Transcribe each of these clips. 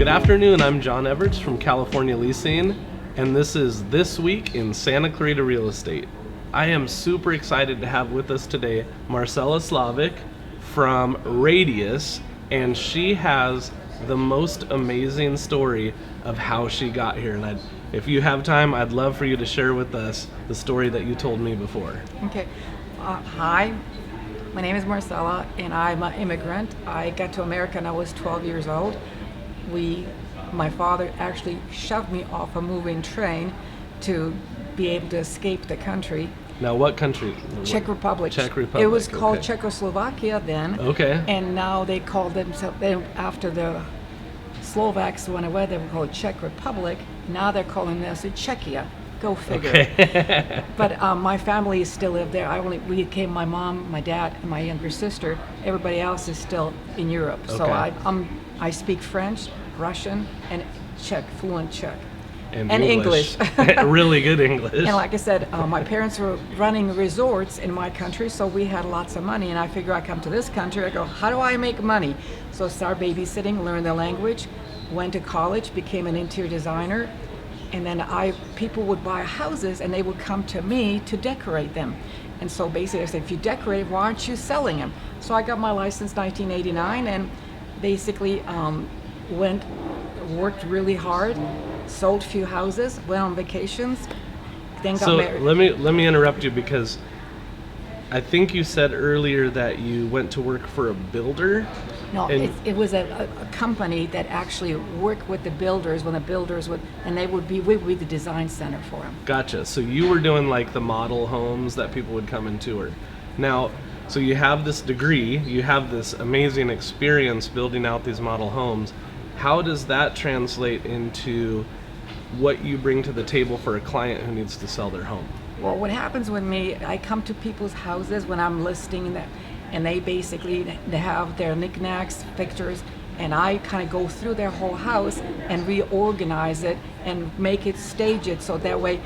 Good afternoon, I'm John Everts from California Leasing, and this is This Week in Santa Clarita Real Estate. I am super excited to have with us today Marcela from Radius, and she has the most amazing story of how she got here. And if you have time, I'd love for you to share with us the story that you told me before. Okay. Hi, my name is Marcela, and I'm an immigrant. I got to America when I was 12 years old. My father actually shoved me off a moving train to be able to escape the country. Now, what country? Czech Republic. Czech Republic. It was called okay. Czechoslovakia then. Okay. And now they called themselves, after the Slovaks went away, they were called Czech Republic. Now they're calling this Czechia. Go figure. Okay. But my family still live there. We came, my mom, my dad, and my younger sister. Everybody else is still in Europe. Okay. So I speak French, Russian, and Czech, fluent Czech. And English. Really good English. And like I said, my parents were running resorts in my country, so we had lots of money. And I figure I come to this country, I go, how do I make money? So start babysitting, learn the language, went to college, became an interior designer. And then people would buy houses and they would come to me to decorate them. And so basically I said, if you decorate, why aren't you selling them? So I got my license in 1989 and basically worked really hard, sold a few houses, went on vacations, then got married. Let me interrupt you, because I think you said earlier that you went to work for a builder. No, it was a company that actually worked with the builders when the builders would, and we'd be the design center for them. Gotcha. So you were doing like the model homes that people would come and tour. Now, so you have this degree, you have this amazing experience building out these model homes. How does that translate into what you bring to the table for a client who needs to sell their home? Well, what happens with me, I come to people's houses when I'm listing them, and they have their knickknacks, pictures, and I kind of go through their whole house and reorganize it and make it, stage it, so that way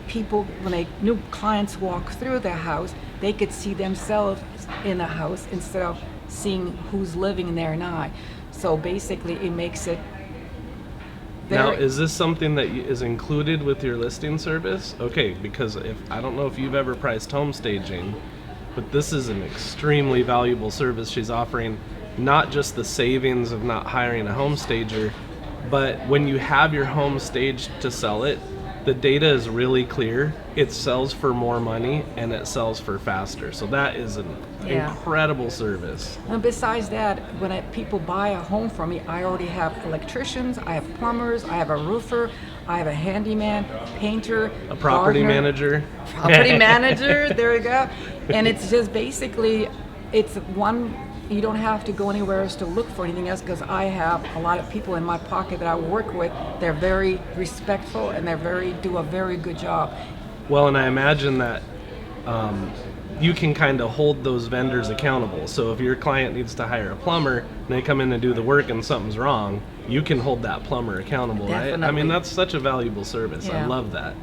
people, when new clients walk through their house, they could see themselves in the house instead of seeing who's living there and I. So basically it makes it Now, is this something that is included with your listing service? Okay, because I don't know if you've ever priced home staging, but this is an extremely valuable service she's offering. Not just the savings of not hiring a home stager, but when you have your home staged to sell it, the data is really clear. It sells for more money and it sells for faster. So that is an incredible service. And besides that, when people buy a home from me, I already have electricians, I have plumbers, I have a roofer, I have a handyman, painter, a property manager. Property manager, there we go. And it's just basically, you don't have to go anywhere else to look for anything else, because I have a lot of people in my pocket that I work with. They're very respectful and do a very good job. Well, and I imagine that you can kind of hold those vendors accountable. So if your client needs to hire a plumber and they come in and do the work and something's wrong, you can hold that plumber accountable, Definitely. Right? I mean, that's such a valuable service. Yeah. I love that.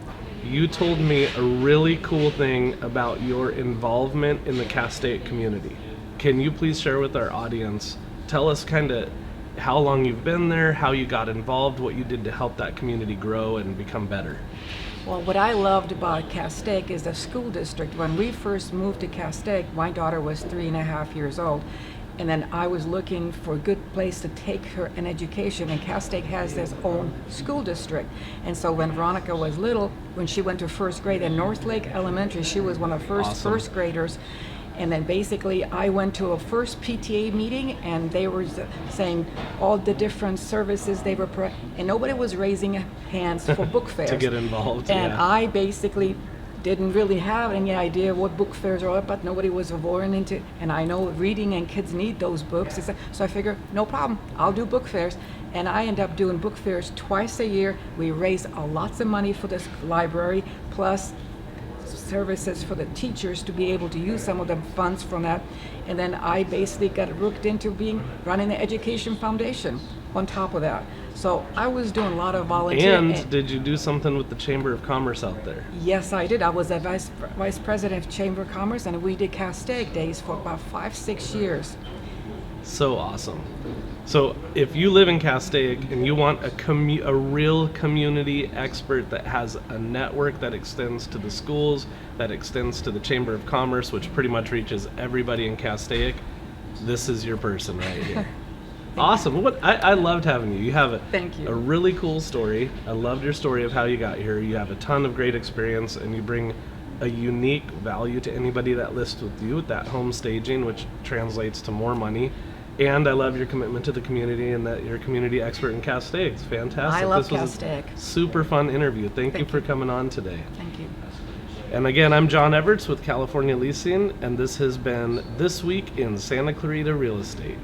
You told me a really cool thing about your involvement in the Castaic community. Can you please share with our audience, tell us kind of how long you've been there, how you got involved, what you did to help that community grow and become better? Well, what I loved about Castaic is the school district. When we first moved to Castaic, my daughter was 3.5 years old, and then I was looking for a good place to take her in education, and Castaic has its own school district. And so when Veronica was little, when she went to first grade at Northlake Elementary, she was one of the first graders. And then basically I went to a first PTA meeting, and they were saying all the different services they were and nobody was raising hands for book fairs. To get involved. And I basically didn't really have any idea what book fairs are, but nobody was avoiding into, and I know reading and kids need those books. So I figured, no problem, I'll do book fairs. And I end up doing book fairs twice a year. We raise lots of money for this library, plus services for the teachers to be able to use some of the funds from that. And then I basically got hooked into running the education foundation on top of that. So I was doing a lot of volunteering. And did you do something with the Chamber of Commerce out there? Yes, I did. I was a vice president of Chamber of Commerce, and we did Castaic Days for about 5-6 years. So awesome. So if you live in Castaic and you want a real community expert that has a network that extends to the schools, that extends to the Chamber of Commerce, which pretty much reaches everybody in Castaic, this is your person right here. Awesome. I loved having you. You have Thank you. a really cool story. I loved your story of how you got here. You have a ton of great experience, and you bring a unique value to anybody that lists with you, that home staging, which translates to more money. And I love your commitment to the community and that you're a community expert in Castaic. It's fantastic. I love This was Castaic. a super fun interview. Thank you for coming on today. Thank you. And again, I'm John Everts with California Leasing, and this has been This Week in Santa Clarita Real Estate.